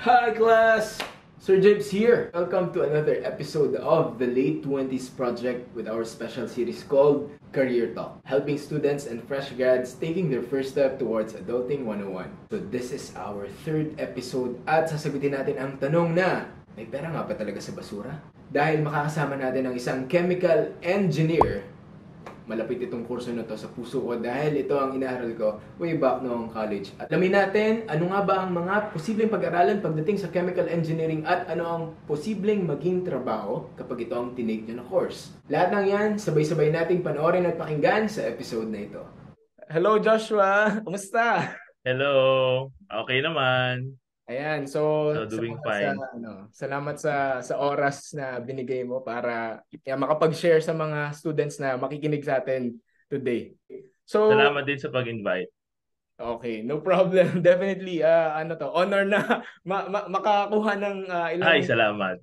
Hi class! Sir James here. Welcome to another episode of the Late 20s Project with our special series called Career Talk, helping students and fresh grads taking their first step towards Adulting 101. So this is our third episode at sasagutin natin ang tanong na, may pera nga ba talaga sa basura? Dahil makakasama natin ang isang chemical engineer. Malapit itong kurso na to sa puso ko dahil ito ang inaaral ko way back noong college. At alamin natin ano nga ba ang mga posibleng pag-aralan pagdating sa chemical engineering at ano ang posibleng maging trabaho kapag ito ang tinake nyo na course. Lahat ng yan, sabay-sabay nating panoorin at pakinggan sa episode na ito. Hello Joshua! Kumusta? Hello. Okay naman. Ayan, so So doing salamat sa fine. salamat sa oras na binigay mo para makapag-share sa mga students na makikinig sa atin today. So, Salamat din sa pag-invite. okay, no problem. Definitely honor na makakuha ng ilang Ay, salamat.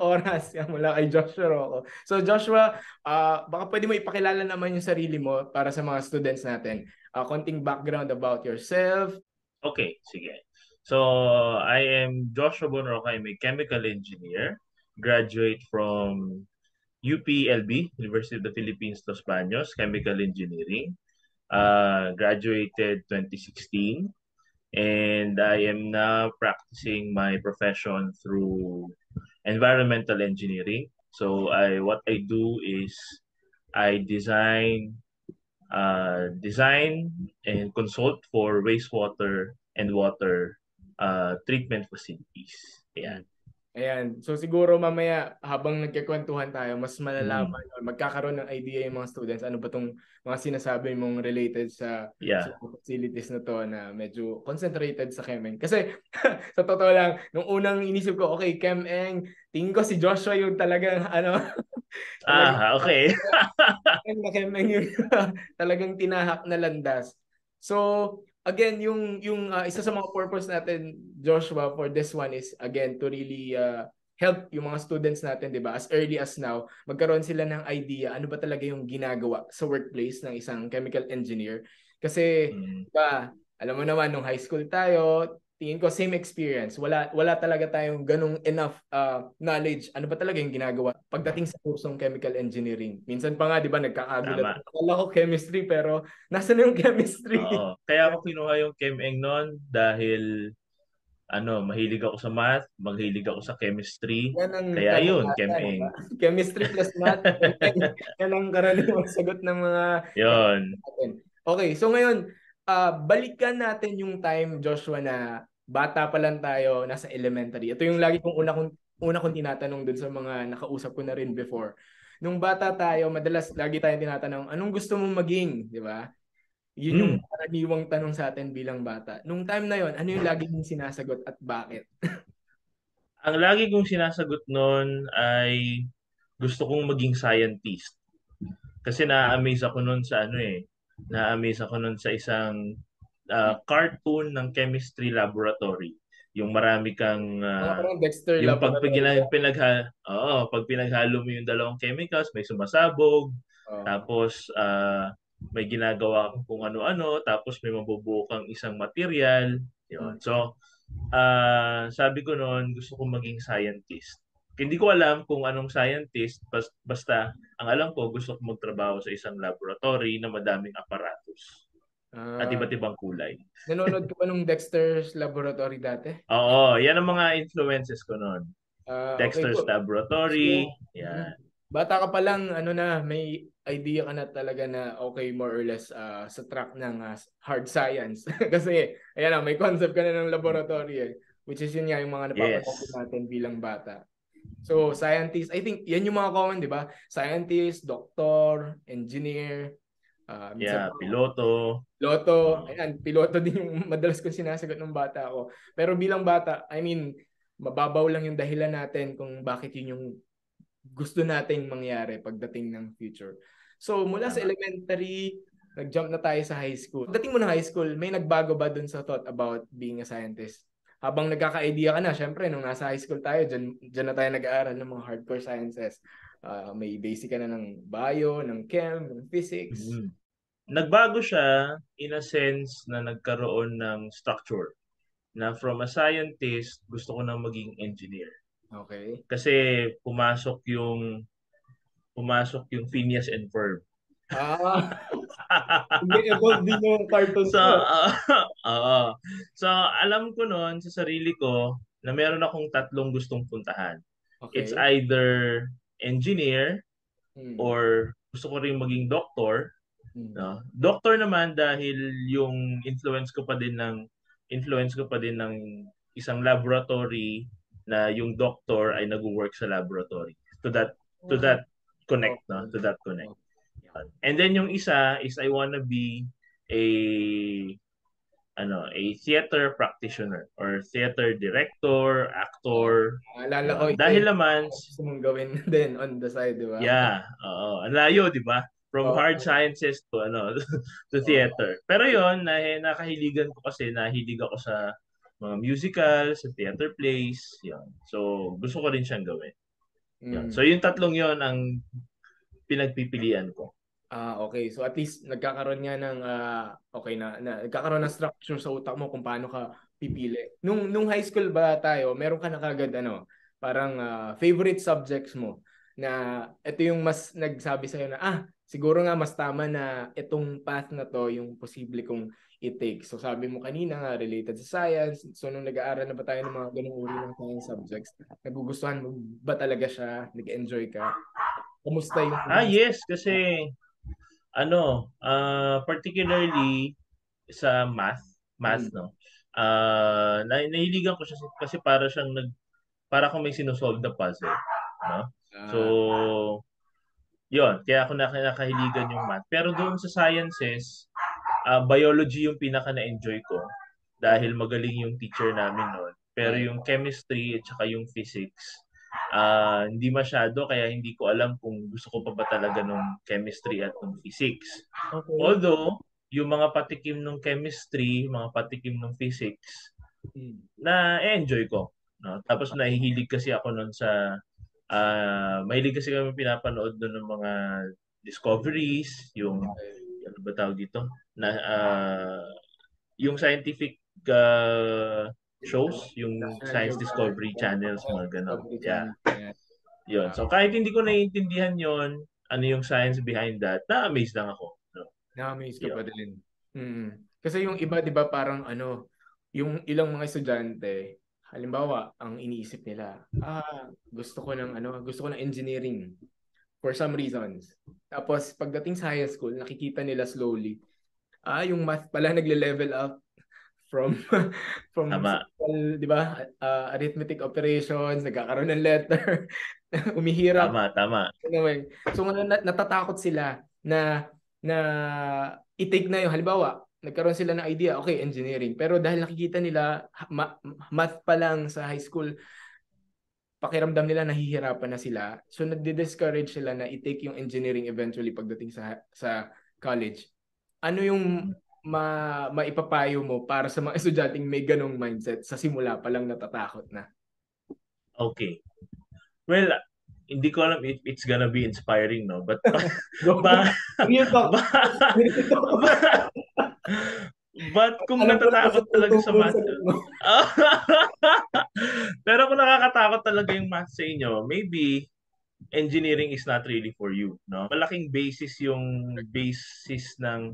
oras yan mula kay Joshua Rocco. So Joshua, baka pwede mo ipakilala naman yung sarili mo para sa mga students natin. Konting background about yourself. Okay, sige. So, I am Joshua Bonroca. I'm a chemical engineer. Graduate from UPLB, University of the Philippines, Los Baños, Chemical Engineering. Graduated 2016. And I am now practicing my profession through environmental engineering. So what I do is I design and consult for wastewater and water treatment facilities. Ayan. Ayan. So siguro mamaya habang nagkikwentuhan tayo, mas Mm. malalaman or magkakaroon ng idea yung mga students ano ba tong mga sinasabi mong related sa Yeah. facilities na to na medyo concentrated sa Chem-Eng. Kasi sa totoo lang, nung unang inisip ko, okay, Chem-Eng, tingin ko si Joshua yung talagang talagang Okay. na Chem-Eng yung talagang tinahak na landas. So, again, yung isa sa mga purpose natin, Joshua, for this one is again to really help yung mga students natin, 'di ba? As early as now, magkaroon sila ng idea ano ba talaga yung ginagawa sa workplace ng isang chemical engineer. Kasi, Mm. 'di ba, alam mo naman nung high school tayo, tingin ko same experience. Wala talaga tayong ganung enough knowledge. Ano ba talaga yung ginagawa pagdating sa kursong chemical engineering? Minsan pa nga 'di ba nagkakagulat. Tama. Akala ko chemistry pero nasa na yung chemistry? Oo. Kaya ako kinuha yung Chem-Eng noon dahil mahilig ako sa math, mahilig ako sa chemistry. Yan ang Kaya yun, kadalasan, di ba? Chem-Eng. Chemistry plus math, yan ang karaniwang sagot ng mga Yun. natin. Okay, so ngayon, balikan natin yung time, Joshua, na bata pa lang tayo, nasa elementary. Ito yung lagi kong una kong tinatanong dun sa mga nakausap ko na rin before. Nung bata tayo, madalas lagi tayong tinatanong, anong gusto mong maging, di ba? Yun yung Hmm. karaniwang tanong sa atin bilang bata. Nung time na yon, ano yung lagi mong sinasagot at bakit? Ang lagi kong sinasagot noon ay gusto kong maging scientist. Kasi na-amaze ako noon sa na-amaze ako noon sa isang cartoon ng chemistry laboratory. Yung marami kang Mga parang Dexter yung Laboratory. pag pinaghalo mo yung dalawang chemicals, may sumasabog, Oh. tapos may ginagawa kang kung ano-ano, tapos may mabubuo kang isang material. Yun. So, sabi ko noon, gusto kong maging scientist. Hindi ko alam kung anong scientist, basta ang alam ko, gusto kong magtrabaho sa isang laboratory na madaming aparatus at Ah, iba't ibang kulay. nanonood ka ba nung Dexter's Laboratory dati? Oo, yan ang mga influences ko noon. Okay Dexter's po. Laboratory, So, yan. bata ka pa lang, ano na, may idea ka na talaga na okay, more or less sa track ng hard science. Kasi, ayan na, may concept ka na ng laboratory eh. Which is yun nga yung mga napapanood Yes. natin bilang bata. So, scientist, I think yan yung mga common, di ba? Scientist, doctor, engineer, minsan Yeah, piloto. Piloto, Oo. ayan, piloto din yung madalas kong sinasagot ng bata ako. Pero bilang bata, I mean, mababaw lang yung dahilan natin kung bakit yun yung gusto nating mangyari pagdating ng future. So, mula sa Tama. elementary, nag-jump na tayo sa high school. Pagdating mo ng high school, may nagbago ba dun sa thought about being a scientist? Habang nagkaka-idea ka na, syempre, nung nasa high school tayo, dyan na tayo nag-aaral ng mga hardcore sciences. May basic ka na ng bio, ng chem, ng physics. Nagbago siya in a sense na nagkaroon ng structure. na from a scientist, gusto ko na maging engineer. Okay. Kasi pumasok yung Phineas and Ferb. Ah, nag-evolve din yung cartoons So, mo. oo. So, alam ko noon sa sarili ko na meron akong tatlong gustong puntahan. It's Okay. either engineer Hmm. or gusto ko rin maging doctor. Hmm. No? Doctor naman dahil yung influence ko pa din ng isang laboratory na yung doctor ay nag-work sa laboratory. To that connect, no? Okay. To that connect. Okay. And then yung isa is I wanna be a a theater practitioner or theater director, Oh, actor. naalala ko Yon. ito Dahil yung naman, gusto mong gawin din on the side, di ba? yeah, oo, ang layo, 'di ba? From hard Oo. sciences to to Oo. theater. Pero 'yon, nakahiligan ko kasi nahilig ako sa mga musical, sa theater plays, 'yon. So, gusto ko rin siyang gawin. 'Yon. Mm. So, yung tatlong 'yon ang pinagpipilian ko. Okay. So at least nagkakaroon nga ng okay na nagkakaroon ng structure sa utak mo kung paano ka pipili. Nung high school ba tayo, meron ka na kagad parang favorite subjects mo na ito yung mas nagsabi sa na siguro nga mas tama na itong path na to yung posible kong i-take. So sabi mo kanina nga related sa science. So nung nag-aaral na ba tayo ng mga ganung uri ng science subjects, nagugustuhan mo ba talaga siya? Nag-enjoy ka? Kumusta yung Yes, kasi particularly sa math, Mm. no. Nahiligan ko siya kasi para kung may sinusolve na puzzle, no. So, Ah, 'yon, kaya ako nakahiligan yung math. Pero doon sa sciences, biology yung pinaka na-enjoy ko okay. dahil magaling yung teacher namin noon. Pero Ay, yung chemistry at saka yung physics, hindi masyado kaya hindi ko alam kung gusto ko pa ba talaga nung chemistry at nung physics. okay. Although, yung mga patikim ng chemistry, mga patikim ng physics, Mm. na-enjoy ko. No? Tapos nahihilig kasi ako noon mahilig kasi kami pinapanood doon ng mga discoveries, Okay. ano ba tawag dito? Yung scientific shows, yung National science Geographic, discovery channels, mga ganon. Discovery Yeah, Channel. Yan. yun. Ah, So kahit hindi ko naiintindihan yon, ano yung science behind that, na-amaze lang ako. No? na-amaze ka pa Yun. din. Kasi yung iba, di ba, parang yung ilang mga estudyante, halimbawa, ang iniisip nila, gusto ko ng engineering for some reasons. Tapos, pagdating sa high school, nakikita nila slowly, yung math pala nagle-level up from from Tama, simple, 'di ba? Arithmetic operations, nagkakaroon ng letter, umihirap. tama, tama. Anyway, so ngayon natatakot sila na i-take na yung halimbawa, nagkaroon sila ng idea, okay, engineering. Pero dahil nakikita nila math pa lang sa high school, pakiramdam nila nahihirapan na sila. So nagdi-discourage sila na i-take yung engineering eventually pagdating sa college. Ano yung maipapayo mo para sa mga estudyanteng may ganong mindset sa simula pa lang natatakot na? Okay. Well, hindi ko alam if it's gonna be inspiring, no? But Go. ba, Real talk. ba, Real talk. ba, but kung Alam ko na kasi natatakot talaga sa tutubo yung math, sagot mo. pero kung nakakatakot talaga yung math sa inyo, maybe engineering is not really for you, no? Malaking basis ng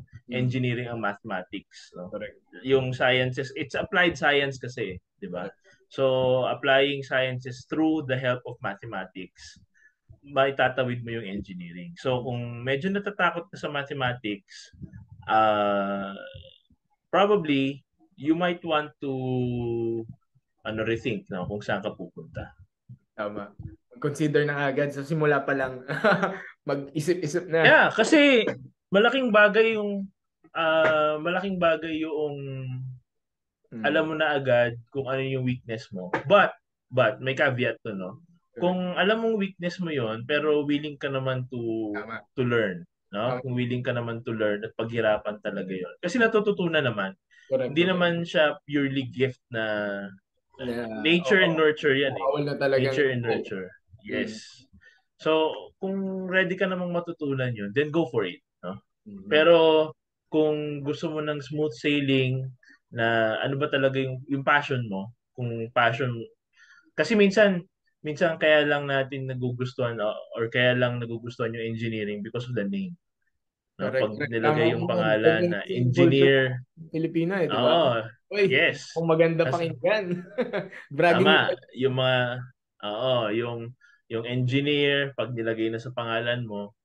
Hmm. engineering ang mathematics, no? Correct. Yung sciences, it's applied science kasi, 'di ba? Correct. So, applying sciences through the help of mathematics, maitatawid mo yung engineering. So, kung medyo natatakot ka sa mathematics, uh, probably you might want to rethink, no, kung saan ka pupunta. Tama. Consider na agad sa simula pa lang. Mag-isip-isip na. Yeah, kasi malaking bagay yung alam Hmm. mo na agad kung ano yung weakness mo. But may caveat to, no. Correct. Kung alam mong weakness mo 'yon pero willing ka naman Tama. to learn, no? Tama. Kung willing ka naman to learn at paghirapan talaga 'yon. Kasi natututunan naman. Correct. Hindi Correct. naman siya purely gift na Na, nature oo. and nurture 'yan eh. Bawal na talagang Nature and go. nurture. Hmm. Yes. So, kung ready ka namang matutunan 'yun, then go for it, no? Mhm. Pero kung gusto mo ng smooth sailing na ano ba talaga yung passion mo, kung passion kasi minsan kaya lang natin nagugustuhan or kaya lang nagugustuhan yung engineering because of the name. No? Correct, Pag correct. Tama nilagay yung yun. Ganyan pangalan na kasi yung culture engineer, ng Pilipino eh, di ba? oo, Uy, yes. kung maganda As, pakinggan. Bragging tama, rights. yung mga yung engineer pag nilagay na sa pangalan mo,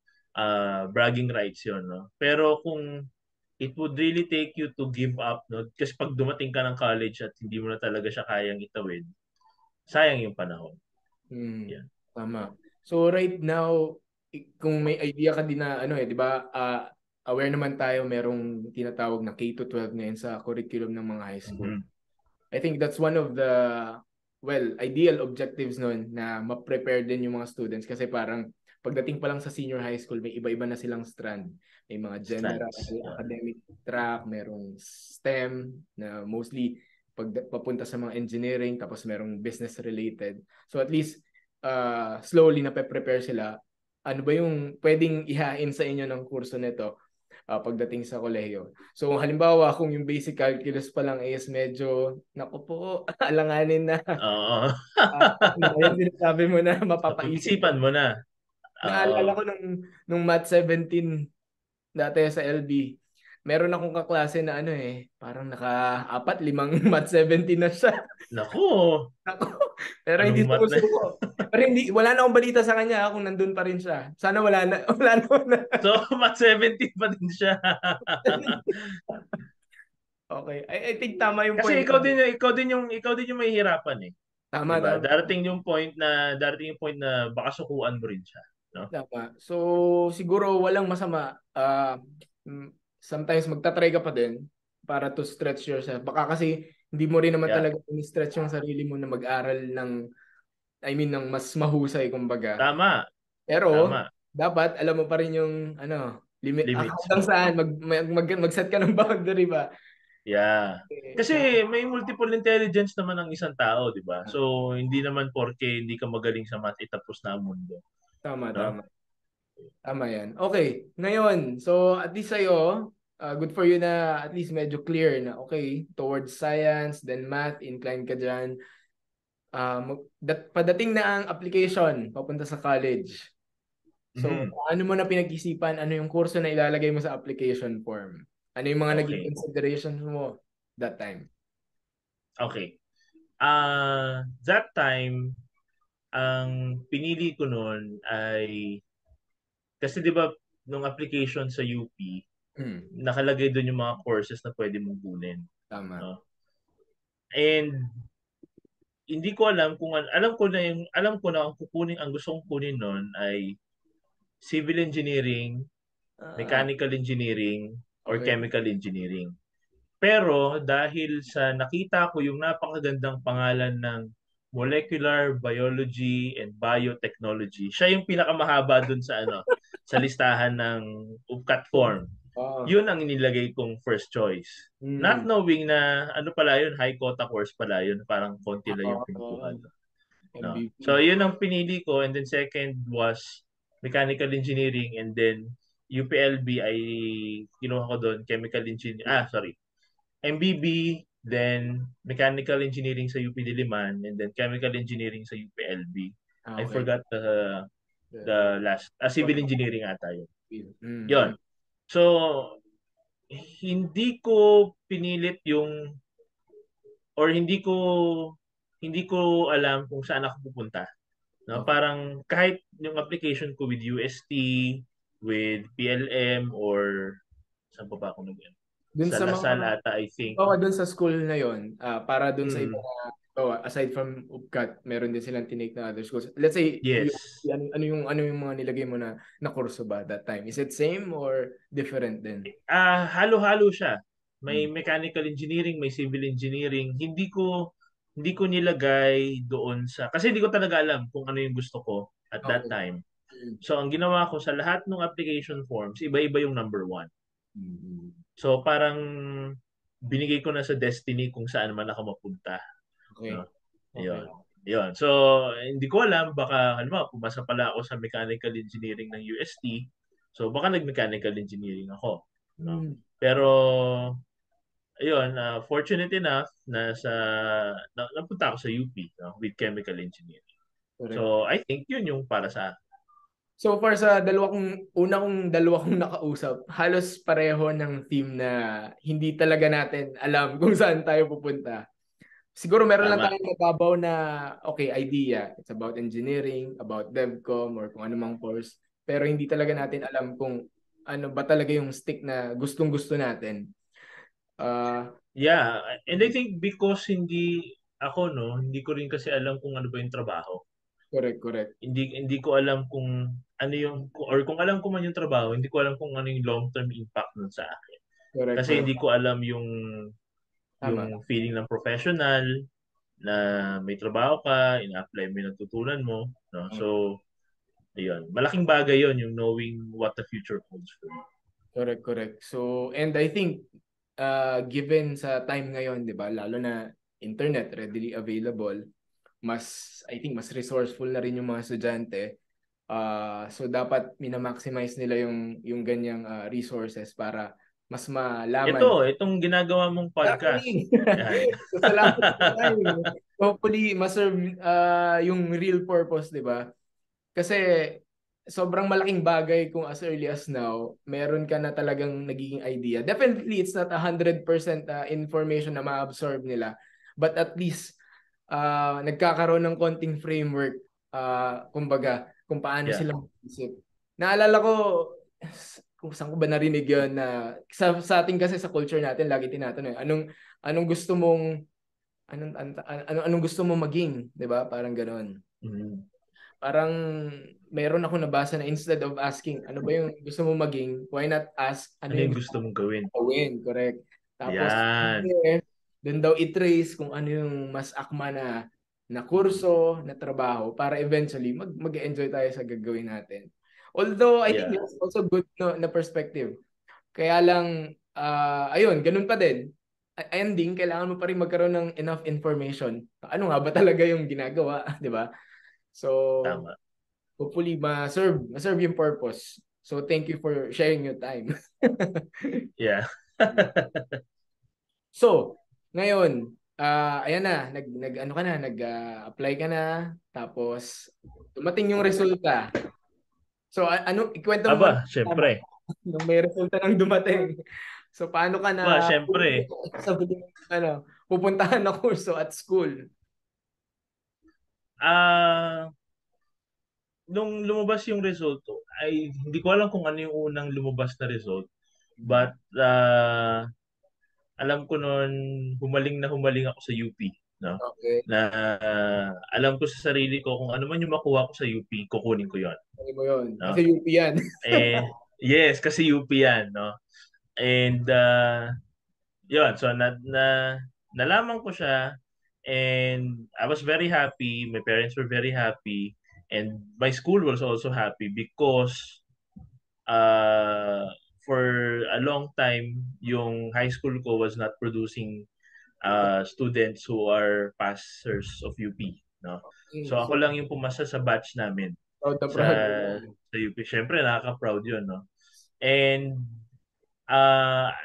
bragging rights 'yon, no? Pero kung it would really take you to give up, no? Kasi pag dumating ka ng college at hindi mo na talaga siya kayang itawid, sayang yung panahon. Hmm, Yan. tama. So right now, kung may idea ka din na ano eh, 'di ba? Aware naman tayo merong tinatawag na K to 12 ngayon sa curriculum ng mga high school. Mhm. I think that's one of the ideal objectives nun na ma-prepare din yung mga students kasi parang pagdating pa lang sa senior high school, may iba-iba na silang strand. May mga general, Strands. Yan. academic track, merong STEM na mostly papunta sa mga engineering, tapos merong business related. So at least slowly na prepare sila. Ano ba yung pwedeng ihain sa inyo ng kurso nito pagdating sa kolehiyo? So halimbawa kung yung basic calculus pa lang is medyo naku po, alanganin na. Oo. Ano ba yung sinasabi mo na mapapaisip ka? Pag-isipan mo na. Naalala Oo. ko nung Math 17 dati sa LB. Meron akong kaklase na ano eh, parang naka-apat, limang Math 17 na siya. Naku, Ako, pero anong hindi mat na? sumusuko. Pero hindi, wala na akong balita sa kanya kung nandun pa rin siya. Sana wala na, wala na. So, mat 17 pa din siya. Okay. I think tama yung Kasi point mo. ikaw din yung mahihirapan eh. 'Di Tama, ba? tama. Darating yung point na baka sukuan mo rin siya, no? Tama. So, siguro walang masama. Sometimes magta-try ka pa din para to stretch yourself. Baka kasi hindi mo rin naman Yeah. talaga stretch yung sarili mo na mag-aral ng mas mahusay kumbaga. Tama, Pero tama. dapat alam mo pa rin yung limit Limits hanggang mo. saan mag-set ka ng boundary ba? Yeah. Eh, Kasi may multiple intelligence naman ang isang tao, 'di ba? So, hindi naman porke hindi ka magaling sa math itapos na ang mundo, tama, no? tama. Tama yan. Okay, ngayon, so at least sa'yo, good for you na at least medyo clear na okay, towards science, then math, inclined ka dyan. Padating na ang application papunta sa college. So, Mhm. ano mo na pinag-isipan, ano yung kurso na ilalagay mo sa application form? Ano yung mga naging Okay. considerations mo that time? Okay. That time ang pinili ko noon ay kasi 'di ba nung application sa UP, Hmm, nakalagay doon yung mga courses na pwede mong kunin, tama. no? And hindi ko alam kung alam ko na ang gusto kong kunin noon ay civil engineering, Ah, mechanical engineering, or okay. chemical engineering. Pero dahil sa nakita ko yung napakagandang pangalan ng molecular biology and biotechnology, siya yung pinakamahaba dun sa sa listahan ng UPCAT form. Oh, Yun ang inilagay kong first choice. Not hmm. knowing na ano pala yun, high quota course pala yun, parang konti lang yung kinukuha Oh, doon. No? So MVP. yun ang pinili ko, and then second was mechanical engineering, and then UPLB ay kinuha ko doon chemical engineering. Sorry. MBB, then mechanical engineering sa UP Diliman, and then chemical engineering sa UPLB. I Okay. forgot the last, civil engineering ata yun. Yun. Mm-hmm. So, hindi ko pinilit yung, or hindi ko alam kung saan ako pupunta. No? Okay. Parang kahit yung application ko with UST, with PLM, or saan pa ba ako nag Dun sa sa mga Lasal ata, I think. dun sa school na yon, para dun sa Mm, ibang aside from UPCAT, meron din silang tinake na other schools. Let's say yes. ano yung mga nilagay mo na kurso ba that time? Is it same or different din? Halo-halo siya. Hmm. May mechanical engineering, may civil engineering. Hindi ko nilagay doon sa kasi hindi ko talaga alam kung ano yung gusto ko at that Okay. time. Hmm. So ang ginawa ko sa lahat ng application forms, iba-iba yung number one. Hmm. So parang binigay ko na sa destiny kung saan man ako mapunta, no? Okay. Okay. 'Yon. 'Yon. So hindi ko alam baka pumasa pala ako sa mechanical engineering ng UST. So baka nag-mechanical engineering ako, no? Hmm. Pero ayun, fortunate enough napunta ako sa UP, no, with chemical engineering. Correct. So, I think yun yung para sa akin. So far sa dalawa kong nakausap, halos pareho ng team na hindi talaga natin alam kung saan tayo pupunta. Siguro meron lang Tama. tayong nababaw na okay, idea. It's about engineering, about DevCom or kung anumang course. Pero hindi talaga natin alam kung ano ba talaga yung stick na gustong-gusto natin. Uh, Yeah, and I think because hindi ko rin kasi alam kung ano ba yung trabaho. correct, correct. Hindi ko alam kung ano or kung alam ko man yung trabaho, hindi ko alam kung ano yung long-term impact nun sa akin. Correct, Kasi correct. hindi ko alam Tama. yung feeling ng professional na may trabaho ka, ina-apply mo yung natutunan mo, no? So, ayun. Malaking bagay yon yung knowing what the future holds for you. Correct, correct. So, and I think given sa time ngayon, 'di ba, lalo na internet readily available, I think mas resourceful na rin yung mga estudyante. So dapat minamaximize nila yung ganyang resources para mas malaman. Itong ginagawa mong podcast. Exactly. Yan. So salamat sa time. Hopefully, ma-serve yung real purpose, 'di ba? Kasi sobrang malaking bagay kung as early as now, meron ka na talagang nagiging idea. Definitely, it's not 100% information na ma-absorb nila. But at least, nagkakaroon ng konting framework, kumbaga, kung paano Yeah. sila mag-isip. Naalala ko, kung saan ko ba narinig yun na sa ating kasi sa culture natin, lagi tinatanong, anong gusto mong, anong gusto mong maging, 'di ba? Parang ganoon. Mm-hmm. Parang meron ako nabasa na instead of asking ano ba yung gusto mo maging, why not ask ano Ano yung yung gusto gusto mong gawin? mo gawin, correct? Tapos Yan. doon daw i-trace kung ano yung mas akma na kurso, na trabaho para eventually mag-enjoy tayo sa gagawin natin. Although I think Yeah. that's also good no, na perspective. Kaya lang ayun, ganun pa din. Ending, kailangan mo pa rin magkaroon ng enough information. Ano nga ba talaga yung ginagawa, 'di ba? So Tama. hopefully ma-serve yung purpose. So thank you for sharing your time. Yeah. So, ngayon, ayan na, ano ka na, nag-apply ka na, tapos dumating yung resulta. So, ikwento mo muna Aba, syempre. nung may resulta nang dumating. So, paano ka Ba, na syempre. sa huling, pupuntahan na kurso at school? Ah, nung lumabas yung resulto, ay hindi ko alam kung ano yung unang lumabas na result. But alam ko noon humaling ako sa UP, no? Okay. Na alam ko sa sarili ko kung ano man yung makuha ko sa UP, kukunin ko 'yon, Ano mo yun? Kasi no? UP yan. Yes, kasi UP 'yan, no? And 'yun, so nalaman ko siya and I was very happy, my parents were very happy and my school was also happy because uh, for a long time yung high school ko was not producing students who are passers of UP, no? Okay. So So, ako lang yung pumasa sa batch namin proud na sa proud ka na. sa UP. Syempre nakaka-proud 'yun, no? And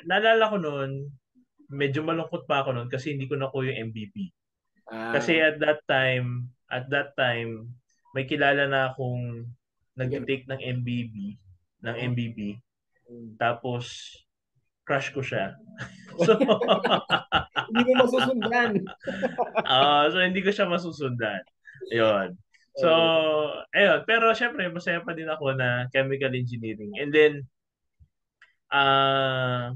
naalala ko noon, medyo malungkot pa ako noon kasi hindi ko nakuha yung MVP. Kasi Ah, at that time may kilala na akong again. nagte-take ng MBB, Mm. tapos crush ko siya. So Hindi mo masusundan. so hindi ko siya masusundan. 'Yon. So, Okay. ayun. Pero syempre, masaya pa din ako na chemical engineering. And then, ah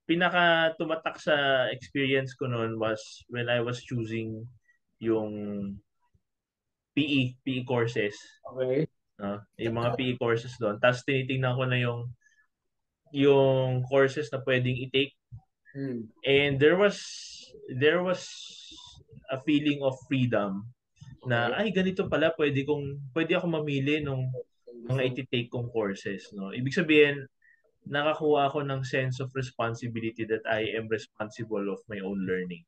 pinaka tumatak sa experience ko noon was when I was choosing yung PE courses. Okay. No? Yung mga PE courses doon. Tapos tinitingnan ko na yung courses na pwedeng i-take. Hmm. And there was a feeling of freedom na Okay. ay ganito pala pwede ako mamili nung Yung mga gusto mo. iti-take kong courses, no. Ibig sabihin nakakuha ako ng sense of responsibility that I am responsible of my own learning.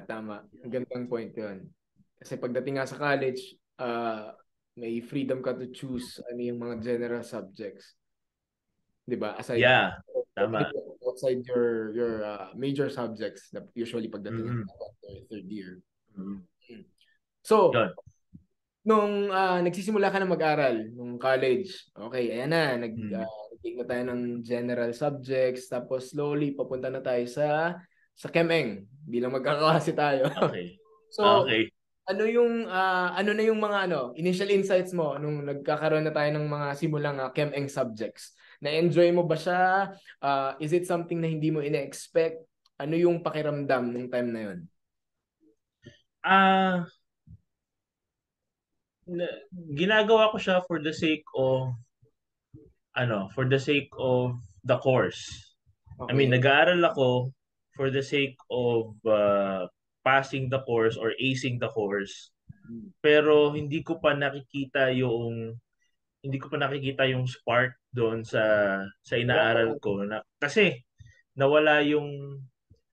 Tama. Ang gandang point yun. Kasi pagdating nga sa college, may freedom ka to choose ano yung mga general subjects. 'Di ba? Aside Yeah, tama. outside your major subjects na usually pagdating ng Mm-mm. third year. Mm. So, Yun. nung nagsisimula ka na mag-aral nung college, okay, ayan na, Mm. nag-take na tayo ng general subjects, tapos slowly papunta na tayo sa Chem-Eng, bilang magkakaklase tayo. Okay. So, Okay. ano na yung mga initial insights mo nung nagkakaroon na tayo ng mga simulang Chem-Eng subjects? Na-enjoy mo ba siya? Is it something na hindi mo ina-expect? Ano yung pakiramdam nung time na yun? Ah, ginagawa ko siya for the sake of the course. I mean, Okay. nag-aaral ako for the sake of passing the course or acing the course. Pero hindi ko pa nakikita yung spark doon sa inaaral ko na kasi nawala yung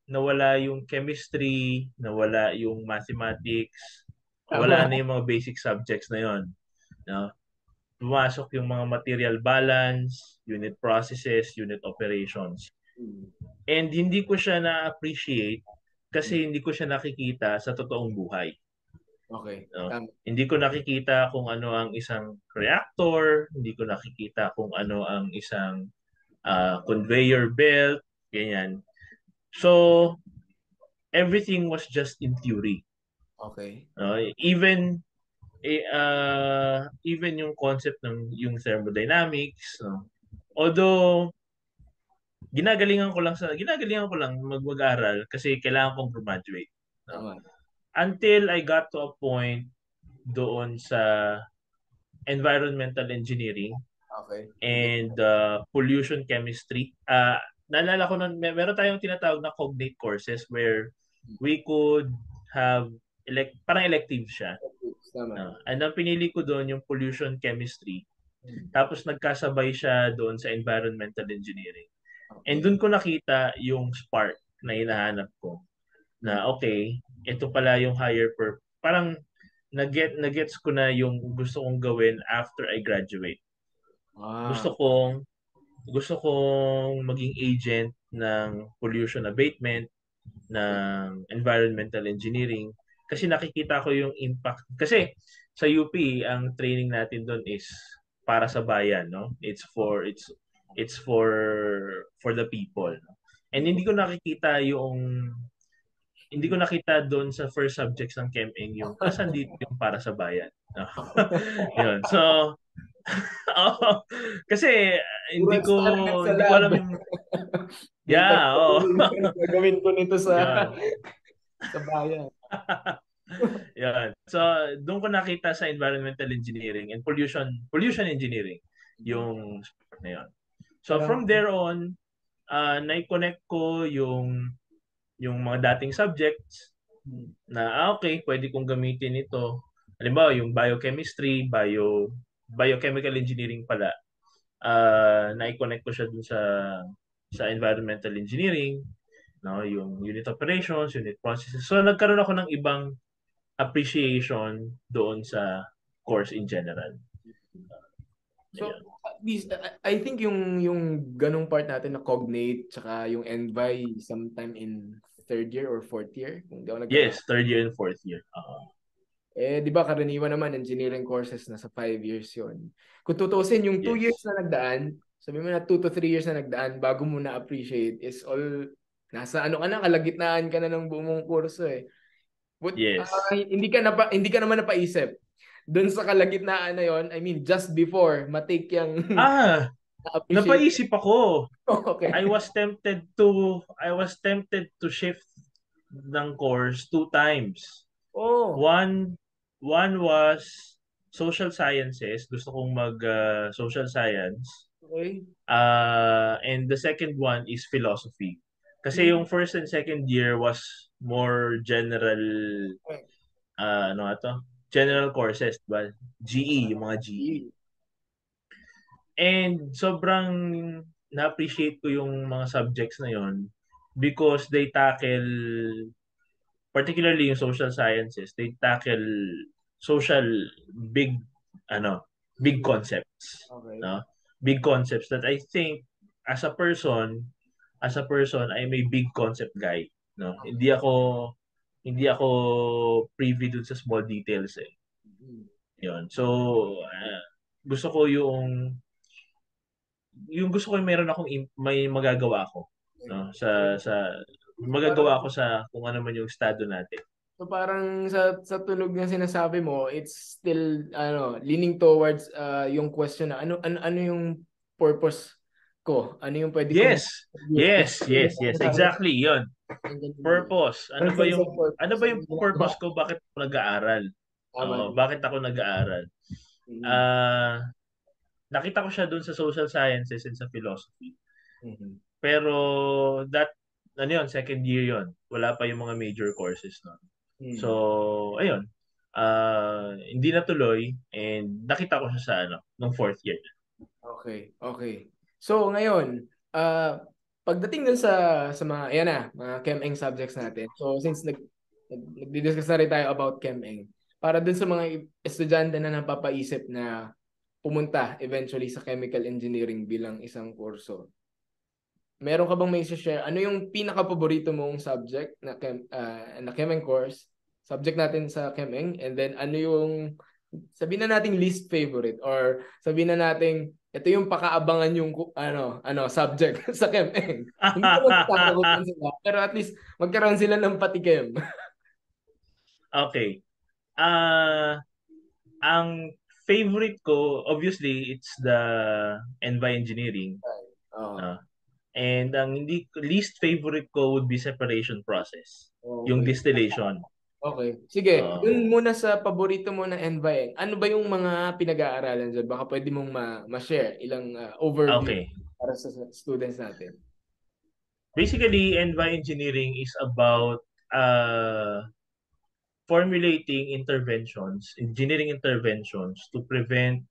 nawala yung chemistry, nawala yung mathematics, wala Tama. na yung mga basic subjects na yon, no? Pumasok yung mga material balance, unit processes, unit operations. And hindi ko siya na-appreciate kasi hindi ko siya nakikita sa totoong buhay. Okay. No? Tama. Hindi ko nakikita kung ano ang isang reactor, hindi ko nakikita kung ano ang isang conveyor belt, ganyan. So, everything was just in theory. Okay. No? Even yung concept ng yung thermodynamics, no? Although ginagalingan ko lang mag-aral kasi kailangan kong graduate, no? Tama. Until I got to a point doon sa environmental engineering Okay. and pollution chemistry. Naalala ko nun, meron tayong tinatawag na cognate courses where we could have parang elective siya. Tama. And ang pinili ko doon yung pollution chemistry. Tapos nagkasabay siya doon sa environmental engineering. And Okay. doon ko nakita yung spark na hinahanap ko. Na okay, ito pala yung higher purpose. Parang nagets ko na yung gusto kong gawin after I graduate. Ah. Gusto kong maging agent ng pollution abatement, ng environmental engineering kasi nakikita ko yung impact. Kasi sa UP, ang training natin doon is para sa bayan, no? It's for the people. And hindi ko nakita doon sa first subjects ng ChemEng yung asan dito yung para sa bayan. No? Yun. So, oh, kasi Puro hindi ko experiment sa hindi ko lab. alam yung Ganito yeah, oh. gagawin ko nito Yan. sa bayan. Yan. So, doon ko nakita sa environmental engineering and pollution engineering yung sport na yun. So, Parang, from there on, na-connect ko yung mga dating subjects na okay, pwede kong gamitin ito. Halimbawa, yung biochemistry, biochemical engineering pala. Na-connect ko siya dun sa environmental engineering, no, yung unit operations, unit processes. So nagkaroon ako ng ibang appreciation doon sa course in general. so, Ayan. at least, I think yung ganung part natin na cognate tsaka yung envy sometime in third year or fourth year, kung di ako Yes, third year and fourth year. di ba karaniwan naman engineering courses na sa 5 years yon. Kung tutuusin yung 2 years Yes. na nagdaan, sabi mo na 2 to 3 years na nagdaan bago mo na appreciate is all nasa ano ka na, kalagitnaan ka na ng buong kurso eh. But Yes. hindi ka naman napaisip doon sa kalagitnaan na yon. I mean, just before matake yung appreciate. Napaisip ako. Okay. I was tempted to shift ng course 2 times. Oh, One was social sciences. Gusto kong mag social science. okay. And the second one is philosophy. Kasi yung first and second year was more general ano ato? General courses, ba? GE, yung mga GE. And sobrang na-appreciate ko yung mga subjects na yon because they tackle, particularly yung social sciences, they tackle social big big concepts, Okay. no? Big concepts that I think as a person as a person, I'm a big concept guy, no? Hindi ako privy dun sa small details eh. Mm. Yun. So, gusto ko yung gusto ko yung meron akong may magagawa ako, no? Sa So parang magagawa ko sa kung ano man yung estado natin. So parang sa tunog ng sinasabi mo, it's still leaning towards yung question na ano yung purpose ko? Ano yung pwede kong Yes. contribute? Yes, yes, yes. Exactly, 'yon. Purpose. Or sense of Ano purpose ba sa yung ginagawa. purpose ko? Bakit ako nag-aaral? Tama. Bakit ako nag-aaral? Mm-hmm. Ah, nakita ko siya doon sa social sciences and sa philosophy. Mm-hmm. Pero that ano yun, second year yon. Wala pa yung mga major courses no. So, Mm-hmm. ayun. Hindi natuloy and nakita ko siya sa nung fourth year. Okay, okay. So ngayon, pagdating dun sa mga ayan na, mga Chem-Eng subjects natin. So since nagdi-discuss na rin tayo about Chem-Eng, para dun sa mga estudyante na napapaisip na pumunta eventually sa chemical engineering bilang isang kurso. Meron ka bang may share? Ano yung pinaka-paborito mong subject na Chem-Eng course? Subject natin sa Chem-Eng, and then ano yung sabihin na nating least favorite, or sabihin na nating ito yung pakaabangan yung subject sa Chem-Eng. Hindi naman tatakutin sila, pero at least magkaroon sila ng patikim. Okay. Ang favorite ko, obviously, it's the Envi Engineering. Oh, No? And ang hindi least favorite ko would be separation process. Yung okay. distillation. Okay. Sige, Uh, dun muna sa paborito mo na Envying. Ano ba yung mga pinag-aaralan dyan? Baka pwede mong ma-share ilang overview okay. para sa students natin. Basically, Envi Engineering is about formulating interventions, engineering interventions to prevent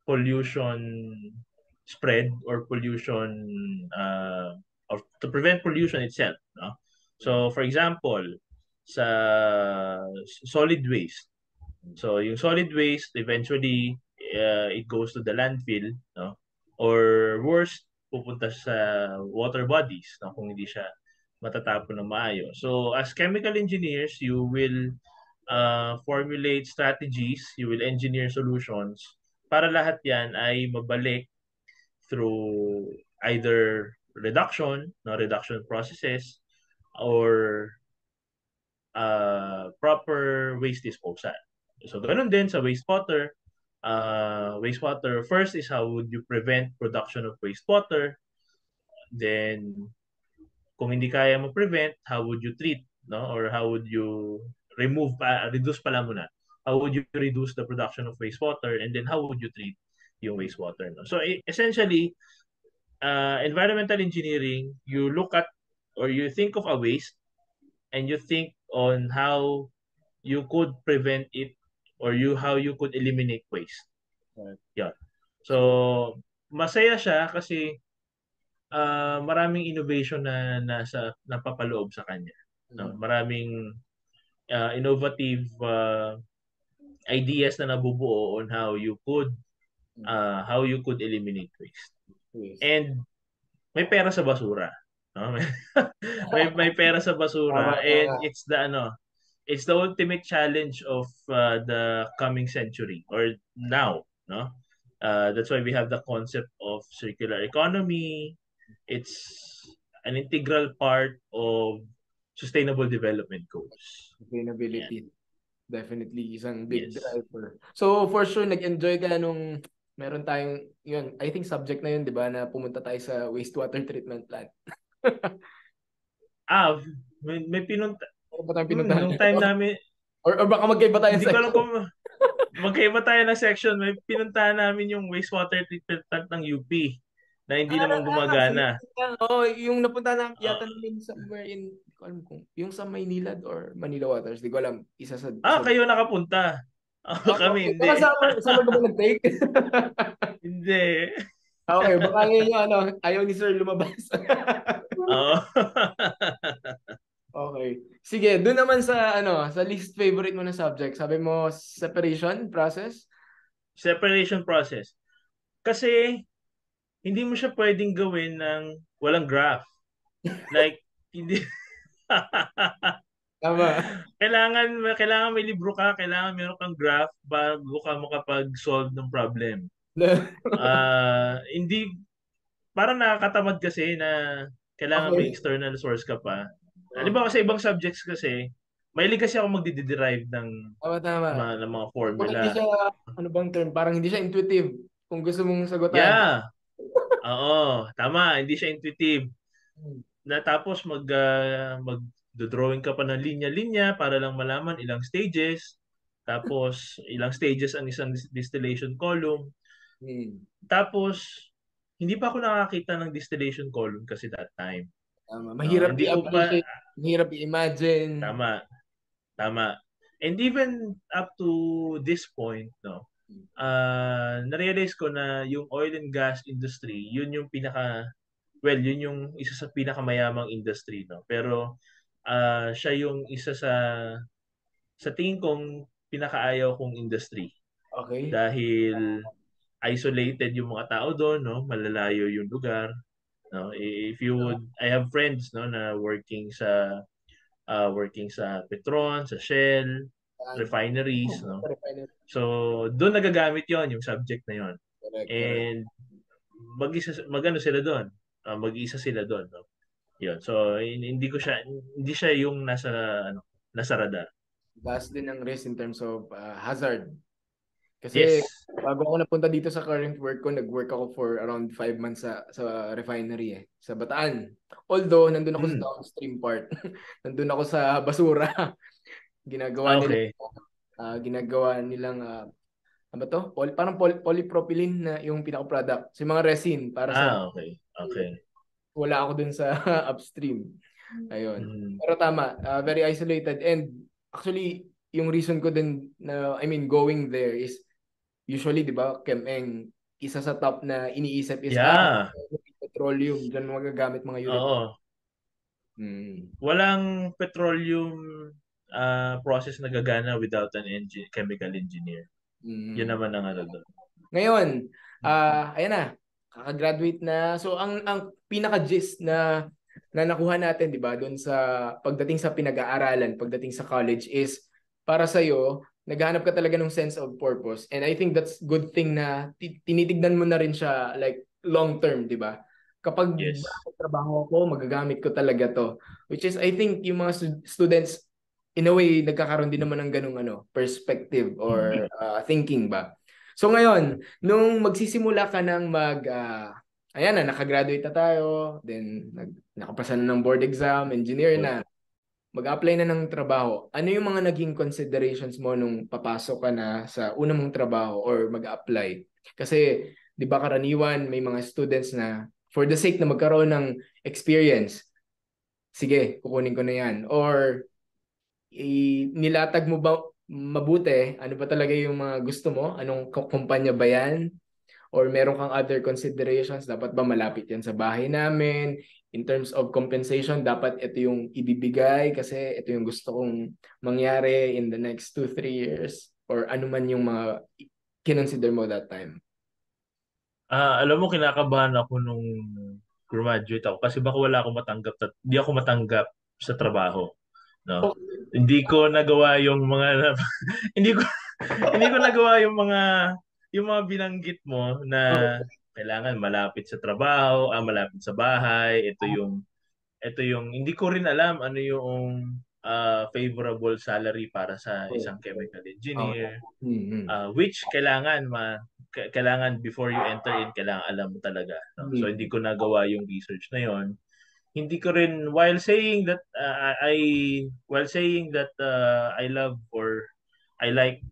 pollution spread or pollution or to prevent pollution itself. No? So, for example, sa solid waste. So, yung solid waste, eventually, it goes to the landfill, no? Or worst, pupunta sa water bodies, no? Kung hindi siya matatapon ng maayos. So, as chemical engineers, you will formulate strategies, you will engineer solutions para lahat yan ay mabalik through either reduction, no, reduction processes, or proper waste disposal. So, ganun din sa wastewater. Wastewater, first is how would you prevent production of wastewater? Then, kung hindi kaya mo prevent, how would you treat, no? Or how would you reduce pala muna. How would you reduce the production of wastewater, and then how would you treat yung wastewater, no? So essentially, environmental engineering, you look at or you think of a waste and you think on how you could prevent it or how you could eliminate waste. Right. Yeah. So, So masaya siya kasi maraming innovation na napapaloob sa kanya. No? mm, Maraming innovative ideas na nabubuo on mm, how you could eliminate waste. yes. And may pera sa basura. No? may pera sa Tama, basura and tama. it's the ultimate challenge of the coming century or now, no? That's why we have the concept of circular economy. It's an integral part of sustainable development goals. Yeah. Sustainability. Definitely isang big Yes. driver. So, for sure, nag-enjoy ka nung meron tayong, yun, I think subject na yun, di ba, na pumunta tayo sa wastewater treatment plant. Ah, may pinunta Ano ba tayong pinuntahan? nung time namin, Or baka magkaiba tayo hindi ko alam section. kung magkaiba tayo ng section. May pinuntahan namin yung wastewater treatment plant ng UP na hindi naman Sige. gumagana. Oh, yung napunta na Uh, yata namin somewhere in, di ko alam kung, yung sa Maynila or Manila Waters, di ko alam, isa. kayo nakapunta. Kami Baka hindi. summer ka ba nag-take? Hindi. Okay, baka ngayon yung ayaw ni Sir lumabas. Oo. Okay. Sige, doon naman sa least favorite mo na subject. Sabi mo separation process? Separation process. Kasi hindi mo siya pwedeng gawin ng walang graph. Like, hindi Tama. kailangan may libro ka, kailangan meron kang graph bago ka makapag-solve ng problem. Hindi parang nakakatamad kasi na kailangan may Okay. external source ka pa. Oh, Halimbawa sa ibang subjects kasi, mahilig kasi ako magdi-derive ng tama, tama. mga Kung hindi formula. siya, ano bang term? Parang hindi siya intuitive. Kung gusto mong sagutan. Yeah. Oo, tama, hindi siya intuitive. Hmm. Na tapos mag-drawing ka pa ng linya-linya para lang malaman ilang stages. Tapos ilang stages ang isang distillation column. Hmm. Tapos hindi pa ako nakakita ng distillation column kasi that time. Tama. No, Mahirap hindi ko pa i-appreciate. Mahirap i-imagine. tama, tama. And even up to this point, no, na-realize ko na yung oil and gas industry, yun yung yun yung isa sa pinakamayamang industry, no. Pero siya yung isa sa tingin kong pinakaayaw kong industry Okay. dahil isolated yung mga tao doon, no, malalayo yung lugar, no. If you would, I have friends, no, na working sa Petron, sa Shell, Yan. refineries, no. Refinery. So, doon nagagamit yon yung subject na yon. Correct, correct. And magano sila doon. Mag-isa sila doon, no. Yun. So, hindi siya yung nasa radar. Taas din ang risk in terms of hazard. Kasi Yes. bago ako napunta dito sa current work ko, nag-work ako for around 5 months sa refinery sa Bataan. Although, nandun ako sa Mm. downstream part. Nandun ako sa basura. Ginagawa nila Okay. ginagawa nilang ano ba to? Polypropylene na yung pinaka-product. So, yung mga resin para sa Okay. Okay. wala ako dun sa upstream. Ayun. Mm. Pero tama, very isolated. And actually, yung reason ko din na, I mean, going there is usually, di ba, Kemeng, isa sa top na iniisip is, Yeah. petroleum, dyan magagamit mga uranium. Oo. Hmm. Walang petroleum process na gagana without an chemical engineer. Yun Hmm. naman ang ano doon. Ngayon, ayan na, kakagraduate na. So ang pinaka-gist na nakuha natin, 'di ba, doon sa pagdating sa pinag-aaralan, pagdating sa college is para sa iyo, naghahanap ka talaga ng sense of purpose. And I think that's good thing na tinitignan mo na rin siya like long term, 'di ba? Kapag Yes. trabaho ako, magagamit ko talaga 'to. Which is I think yung mga students in a way nagkakaroon din naman ng ganung perspective or thinking ba. So ngayon, nung magsisimula ka ng ayan na, nakagraduate na tayo, then nakapasa na ng board exam, engineer na, mag-apply na ng trabaho. Ano yung mga naging considerations mo nung papasok ka na sa unang mong trabaho or mag-apply? Kasi, di ba karaniwan, may mga students na for the sake na magkaroon ng experience, sige, kukunin ko na yan. Or nilatag mo ba mabuti? Ano ba talaga yung mga gusto mo? Anong kumpanya ba yan? Or meron kang other considerations? Dapat ba malapit yan sa bahay namin? In terms of compensation, dapat ito yung ibibigay kasi ito yung gusto kong mangyari in the next 2-3 years? Or ano man yung mga kinonsider mo that time? Alam mo, kinakabahan ako nung graduate ako kasi baka wala akong hindi ako matanggap sa trabaho, no. Hindi ko nagawa yung mga hindi ko hindi ko nagawa yung mga binanggit mo na kailangan malapit sa trabaho, malapit sa bahay. Ito yung hindi ko rin alam ano yung favorable salary para sa Okay. isang chemical Okay. engineer. Mm-hmm. Which kailangan before you enter in, kailangan alam mo talaga, no? So hindi ko nagawa yung research na yon. Hindi ko rin, while saying that I love or I like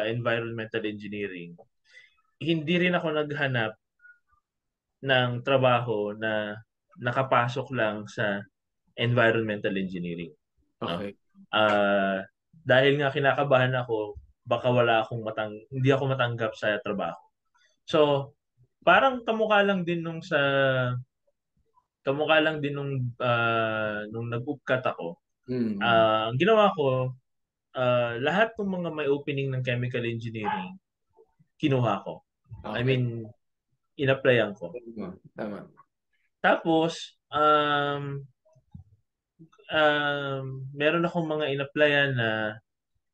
environmental engineering, hindi rin ako naghanap ng trabaho na nakapasok lang sa environmental engineering, no. Okay. Ah, dahil nga kinakabahan ako, baka hindi ako matanggap sa trabaho. So, parang kamukha lang din nung nag-upcut ako. Mm-hmm. Ang ginawa ko, lahat ng mga may opening ng chemical engineering, kinuha ko. I Okay. mean, in-applyan ko. Tama. Tama. Tapos, meron akong mga in-applyan na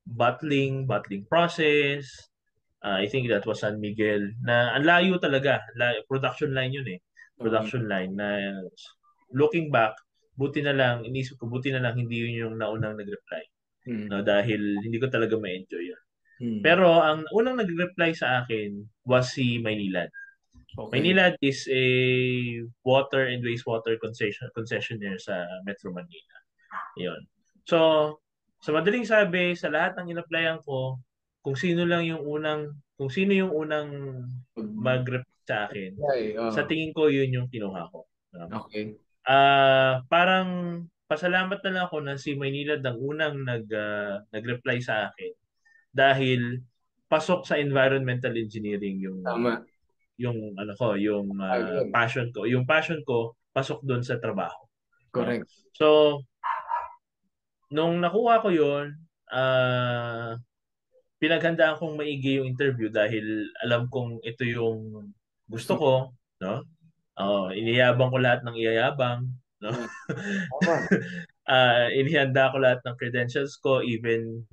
bottling process. I think that was San Miguel na ang layo talaga. Production line yun eh. Okay. Production line na looking back, buti na lang, inisip ko, buti na lang hindi yun yung naunang nag-reply. Mm. No, dahil hindi ko talaga ma-enjoy yun. Mm. Pero ang unang nag-reply sa akin was si Maynilad. Okay. Maynilad is a water and wastewater concessionaire sa Metro Manila. Yun. So, sa madaling sabi, sa lahat ng in-applyan ko, kung sino yung unang mag-reply sa akin, Okay. sa tingin ko yun yung kinuha ko. Okay. Parang pasalamat na lang ako na si Maynilad ang unang nag-reply sa akin dahil pasok sa environmental engineering Tama. yung ano ko, yung Ayun. passion ko. Yung passion ko pasok doon sa trabaho, no? Correct. So, nung nakuha ko 'yon, pinaghandaan kong maigi yung interview dahil alam kong ito yung gusto Gusto mo. ko, no? Iniyabang ko lahat ng iyayabang, no? Yeah. Tama. Inihanda ko lahat ng credentials ko, even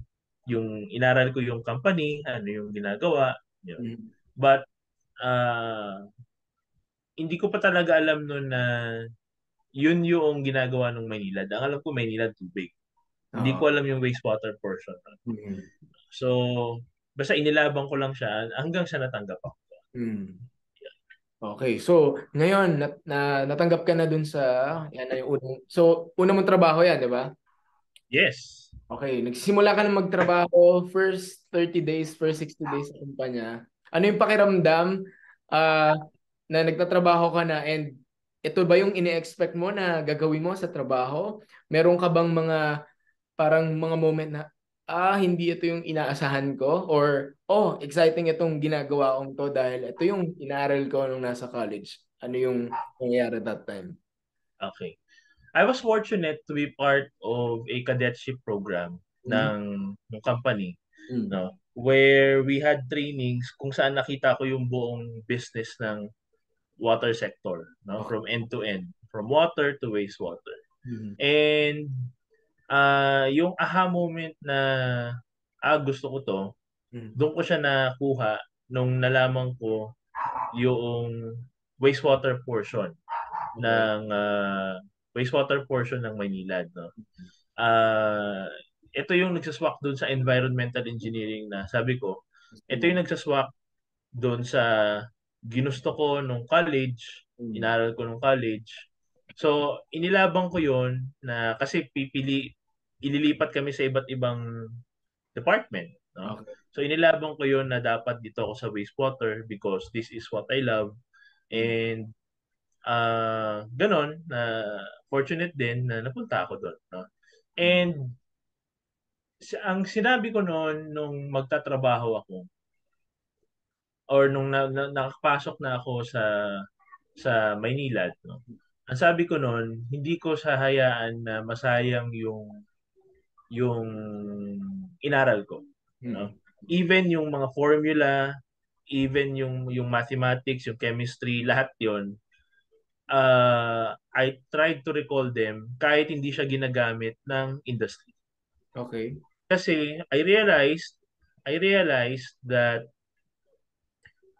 yung inaral ko yung company, ano yung ginagawa, yun. Mm. But hindi ko pa talaga alam noon na yun yung ginagawa ng Maynilad. Ang alam ko Maynilad tubig. Hindi Oo. ko alam yung wastewater portion. Mm. So, basta inilabang ko lang siya hanggang sa natanggap ako. Mm. Okay. So, ngayon natanggap ka na dun sa yan na yung unang. So, unang mong trabaho 'yan, 'di ba? Yes. Okay, nagsimula ka na magtrabaho, first 30 days, first 60 days sa kumpanya. Ano yung pakiramdam ah, na nagtatrabaho ka na and ito ba yung ini-expect mo na gagawin mo sa trabaho? Meron ka bang mga parang mga moment na hindi ito yung inaasahan ko or exciting itong ginagawa kong to dahil ito yung inaaral ko nung nasa college. Ano yung nangyayari that time? Okay. I was fortunate to be part of a cadetship program Mm. ng company, Mm. no, where we had trainings kung saan nakita ko yung buong business ng water sector, no, Okay. from end to end, from water to wastewater. Mm. And yung aha moment na gusto ko to, Mm. doon ko siya nakuha nung nalaman ko yung wastewater portion Okay. ng wastewater portion ng Maynilad, no. Ah, ito yung nagsaswak doon sa environmental engineering na sabi ko, Gusto ito mo. yung nagsaswak doon sa ginusto ko nung college, Mm. inaral ko nung college. So, inilabang ko yon na kasi ililipat kami sa iba't ibang department, no? Okay. So, inilabang ko yon na dapat dito ako sa wastewater because this is what I love. Mm. And ganon na fortunate din na napunta ako doon, no? Mm. And ang sinabi ko noon nung magtatrabaho ako or nung nakapasok na ako sa Maynilad, no. Ang sabi ko noon, hindi ko sahayaan na masayang yung inaral ko, no. Mm. Even yung mga formula, even yung mathematics, yung chemistry, lahat 'yon, I tried to recall them kahit hindi siya ginagamit ng industry. Okay. Kasi I realized that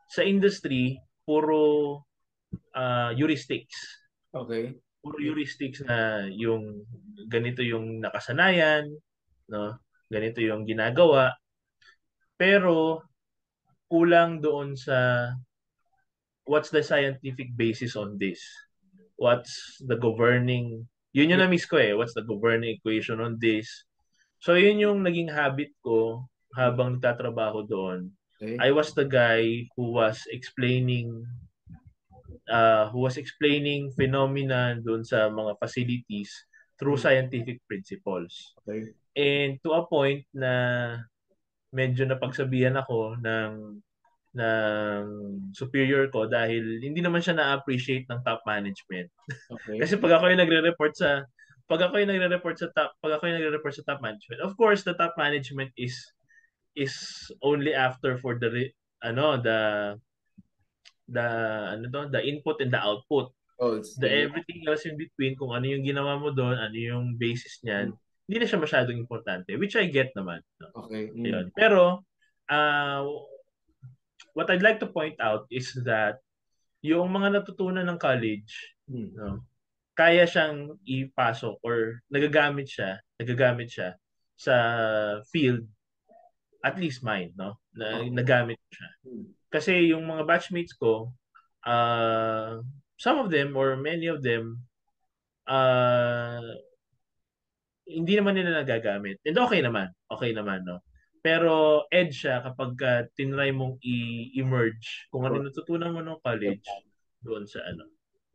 sa industry, puro heuristics. Okay. Puro heuristics na yung ganito yung nakasanayan, no? Ganito yung ginagawa. Pero kulang doon sa what's the scientific basis on this? What's the governing, yun yung Yeah. na-miss ko eh. What's the governing equation on this? So yun yung naging habit ko habang nagtatrabaho doon. Okay. I was the guy who was explaining phenomena doon sa mga facilities through Mm. scientific principles. Okay. And to a point na medyo napagsabihan ako ng superior ko dahil hindi naman siya na-appreciate ng top management. Okay. Kasi pag ako yung nagre-report sa top management, of course the top management is only after for the ano the input and the output. Goals, The yeah. everything else in between, kung ano yung ginawa mo doon, ano yung basis niyan, hindi na siya masyadong importante, which I get naman. No? Okay. Ayun. Pero, uh, what I'd like to point out is that yung mga natutunan ng college, Mm. no, kaya siyang ipasok or nagagamit siya sa field, at least mine, no? Na Okay. nagamit ko siya. Mm. Kasi yung mga batchmates ko, some of them or many of them, uh, hindi naman nila nagagamit. And okay naman, no? Pero edge siya kapag tinry mong i-merge kung ano yung natutunan mo ng college doon sa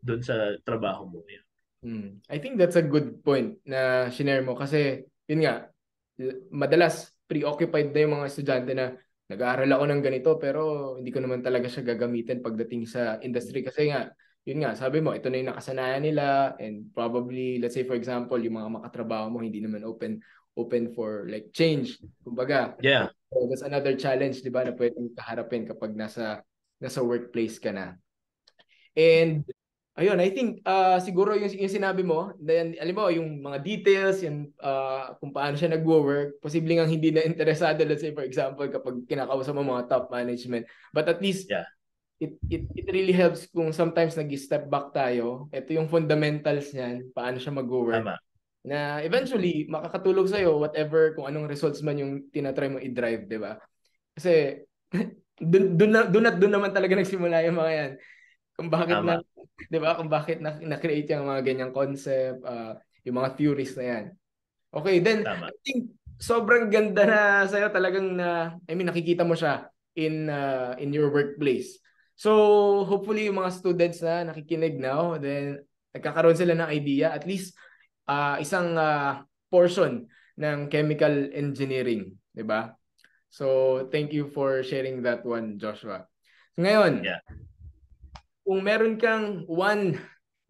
doon sa trabaho mo ngayon. I think that's a good point na shinare mo kasi yun nga, madalas preoccupied na yung mga estudyante na nag-aaral ako ng ganito pero hindi ko naman talaga siya gagamitin pagdating sa industry kasi nga, yun nga, sabi mo, ito na yung nakasanayan nila and probably, let's say for example, yung mga makatrabaho mo hindi naman open for like change. Kumbaga, Yeah, so that's another challenge, di ba, na pwedeng kaharapin kapag nasa workplace ka na. And ayun, I think siguro yung sinabi mo, then alam mo yung mga details, yung kung paano siya nagwo-work, posibleng ang hindi na interesado, let's say for example, kapag kinakausap mo mga top management. But at least yeah, it really helps kung sometimes nag-step back tayo. Ito yung fundamentals niyan, paano siya mag-work. tama. Na eventually makakatulong sa iyo whatever kung anong results man yung tinatry mo i-drive, 'di ba? Kasi dun naman talaga nagsimula yung mga yan kung bakit na, Tama. 'di ba? Kung bakit na-create yung mga ganyang concept, yung mga theories na yan. Okay, then Tama. I think sobrang ganda na sa'yo talagang I mean nakikita mo siya in your workplace. So, hopefully yung mga students na nakikinig now, then nagkakaroon sila ng idea at least isang portion ng chemical engineering, 'di ba? So, thank you for sharing that one, Joshua. Ngayon, Yeah. kung meron kang one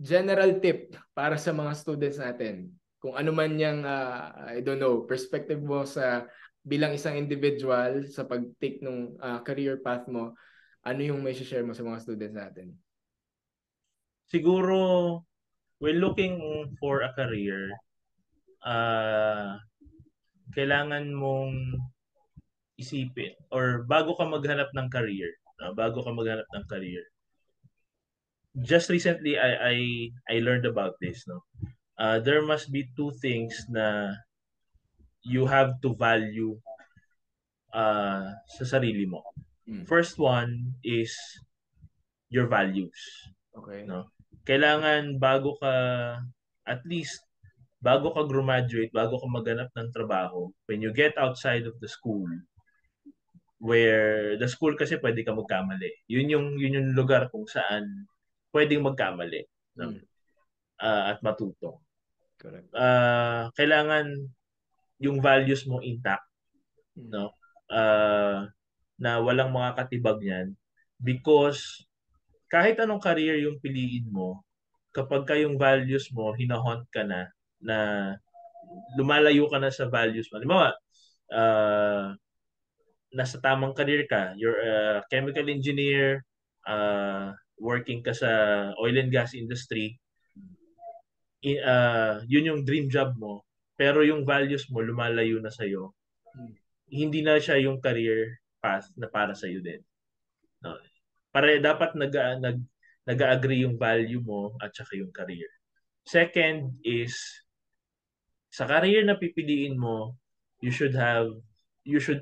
general tip para sa mga students natin, kung ano man yung, I don't know, perspective mo sa bilang isang individual sa pag-take ng career path mo, ano yung may share mo sa mga students natin? Siguro, when looking for a career, kailangan mong isipin or bago ka maghanap ng career, just recently I learned about this, no. There must be two things na you have to value sa sarili mo. First one is your values, Okay. no. Kailangan at least bago ka graduate, bago ka maghanap ng trabaho, when you get outside of the school, where the school kasi pwede ka magkamali. Yun yung lugar kung saan pwedeng magkamali, no? At matuto. Correct. Kailangan yung values mo intact, no? Na walang mga katibag niyan because kahit anong career yung piliin mo, kapag ka yung values mo hinahont ka na lumalayo ka na sa values mo. Halimbawa, nasa tamang career ka, you're a chemical engineer, working ka sa oil and gas industry, yun yung dream job mo, pero yung values mo lumalayo na sa'yo, hindi na siya yung career path na para sa'yo din. No? Dapat nag-agree yung value mo at saka yung career. Second is, sa career na pipiliin mo, you should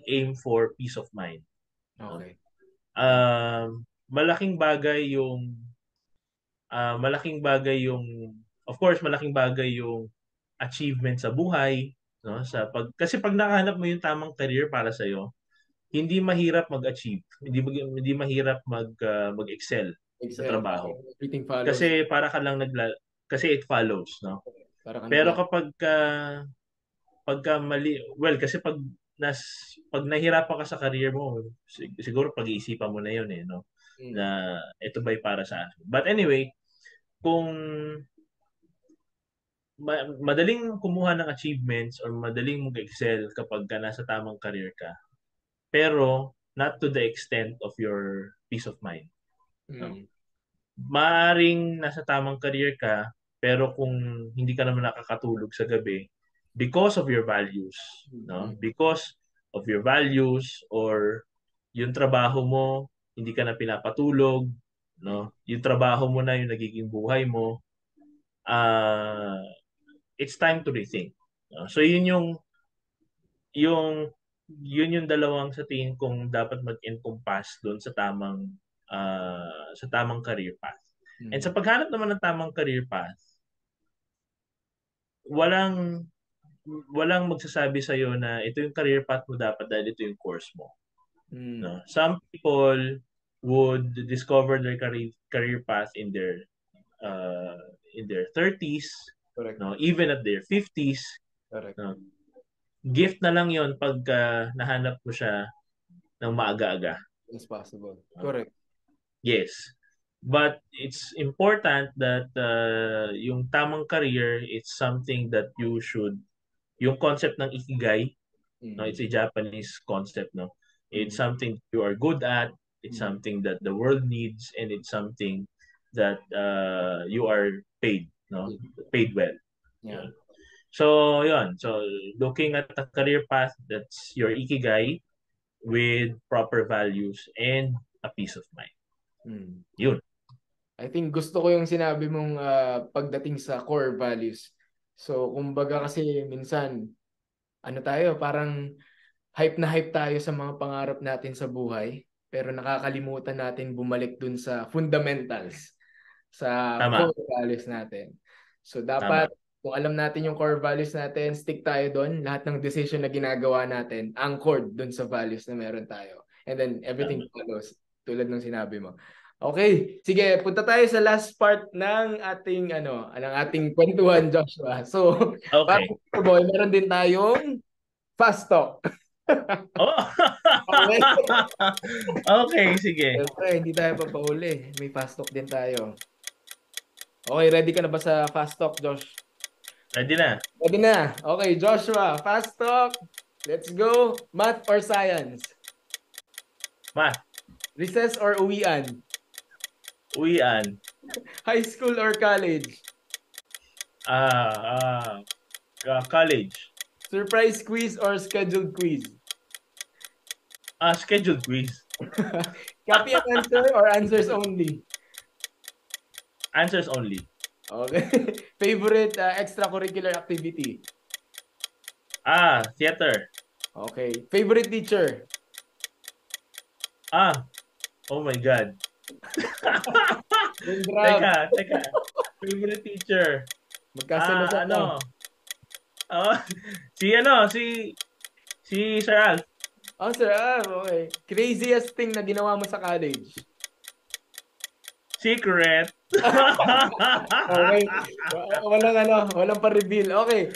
aim for peace of mind. No? Okay. Malaking bagay yung malaking bagay yung of course malaking bagay yung achievement sa buhay, no, kasi pag nakahanap mo yung tamang career para sa iyo, hindi mahirap mag-achieve, hindi mahirap mag-excel sa Excel. trabaho Everything follows. kasi kasi it follows, no. Para ka Pero nagla. pagka mali, well, kasi pag nahirapan ka sa career mo, siguro pag-iisipan mo na 'yon no, na ito ba'y para sa akin. But anyway, kung madaling kumuha ng achievements or madaling mag-excel kapag ka nasa tamang career ka, pero not to the extent of your peace of mind, no? Maaring nasa tamang career ka, pero kung hindi ka naman nakakatulog sa gabi because of your values, no? Because of your values or yung trabaho mo, hindi ka na pinapatulog, no? Yung trabaho mo na yung nagiging buhay mo, uh, it's time to rethink. No? So yung yun yung dalawang sa tingin kong dapat mag-encompass doon sa tamang career path. And sa paghanap naman ng tamang career path, walang magsasabi sa iyo na ito yung career path mo dapat dahil ito yung course mo. No? Some people would discover their career path in their 30s, Correct. no, even at their 50s. Correct. No. Gift na lang 'yon pag nahanap mo siya ng maaga-aga. As possible. Correct. Yes. But it's important that yung tamang career, it's something that you should, yung concept ng ikigai, no, it's a Japanese concept, no. It's something you are good at, it's something that the world needs, and it's something that you are paid, no, paid well. Yeah. So, yun. So, looking at the career path, that's your ikigai with proper values and a peace of mind. Yun. I think gusto ko yung sinabi mong pagdating sa core values. So, kumbaga kasi minsan, ano tayo, parang hype na hype tayo sa mga pangarap natin sa buhay, pero nakakalimutan natin bumalik dun sa fundamentals, sa Tama. core values natin. So, dapat, kung alam natin yung core values natin, stick tayo doon. Lahat ng decision na ginagawa natin, anchored doon sa values na meron tayo. And then, everything follows, tulad ng sinabi mo. Okay, sige, punta tayo sa last part ng ating kwentuhan, Joshua. So, Okay. boy, meron din tayong fast talk. Oh. Okay. Okay, sige. Siyempre, hindi tayo papauli. May fast talk din tayo. Okay, ready ka na ba sa fast talk, Josh? Ready na. Ready na. Okay, Joshua, fast talk. Let's go. Math or science? Math. Recess or uwian? Uwian. High school or college? College. Surprise quiz or scheduled quiz? Scheduled quiz. Copy an answer or answers only? Answers only. Okay. Favorite extracurricular activity? Theater. Okay. Favorite teacher? Oh my God. Teka. Favorite teacher. Magkasalo Si Sir Alf. Oh, Sir Alf. Okay. Craziest thing na ginawa mo sa college? Secret. Okay. Walang pa-reveal. Okay.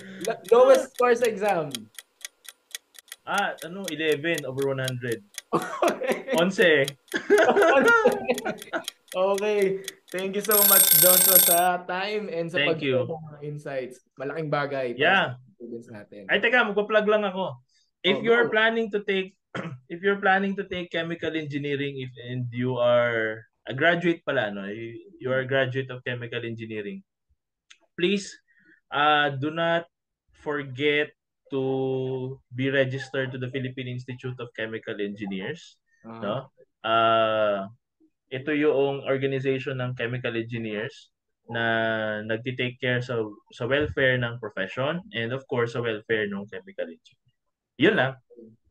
Lowest score sa exam? 11 over 100. Okay. 11. Okay. Thank you so much, Joshua, sa time and sa mga insights. Malaking bagay para sa students natin. Ay, teka, magpa-plug lang ako. If you're planning to take chemical engineering and you are a graduate pala, no? You are a graduate of chemical engineering. Please do not forget to be registered to the Philippine Institute of Chemical Engineers, no? Ito yung organization ng chemical engineers na nagti-take care sa welfare ng profession and of course sa welfare ng chemical engineer. Yun lang.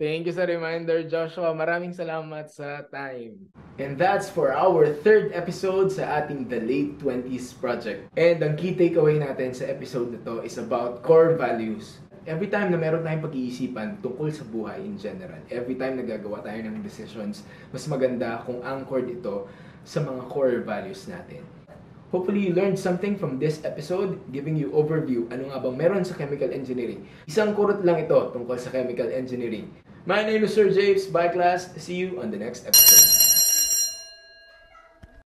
Thank you sa reminder, Joshua. Maraming salamat sa time. And that's for our third episode sa ating The Late 20s Project. And ang key takeaway natin sa episode na to is about core values. Every time na meron tayong pag-iisipan tungkol sa buhay in general, every time nagagawa tayo ng decisions, mas maganda kung anchored ito sa mga core values natin. Hopefully you learned something from this episode, giving you overview ano nga bang meron sa chemical engineering. Isang kurot lang ito tungkol sa chemical engineering. My name is Sir James. Bye class. See you on the next episode.